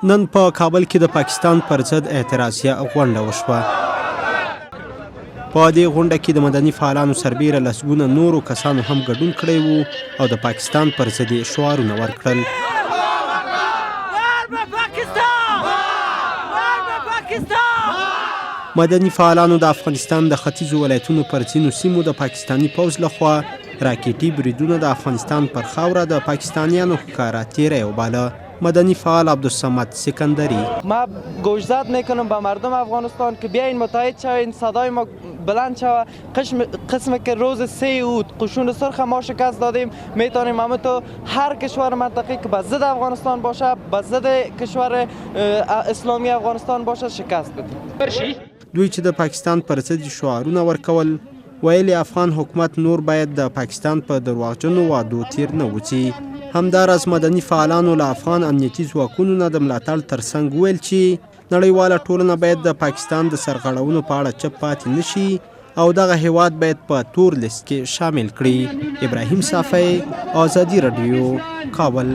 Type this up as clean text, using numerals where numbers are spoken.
نن په کابل کې د پاکستان پرضد اعتراضیه غونډه وشوه. په دې غونډه کې د مدني فعالانو سربېره لسګونو نورو کسانو هم ګډون کړی وو او د پاکستان پرضد شعارونه ورکړل. مدني فعالانو د افغانستان د ختیځو ولایتونو پر ځینو سیمو د پاکستاني پوځ لخوا راکټي بریدونه د افغانستان پر خاوره د پاکستانیانو ښکاره تیری وباله. مدنی فعال عبدالصمد سکندری: ما گوشزد میکنم به مردم افغانستان که بیاین متحد شوین، صدای ما بلند شوه. قسم که روز 3 اوت قشون سرخ ما شکست دادیم، میتونیم همه تو هر کشور منطقی که به ضد افغانستان باشه، به ضد کشور اسلامی افغانستان باشه شکست بدیم. دوی چې د پاکستان پر ضد شعارونه ورکول، ویلي افغان حکومت نور باید د پاکستان په درواغجنو وعدو تیر نه وځي. همداراز مدني فعالانو له افغان امنیتي ځواکونو نه د ملاتړ ترڅنګ ویل چې نړیواله ټولنه باید د پاکستان د سرغړونو په اړه چپ پاتې نشي او دغه هیواد باید په تور لیست کې شامل کړي. ابراهیم صافی، آزادي رادیو، کابل.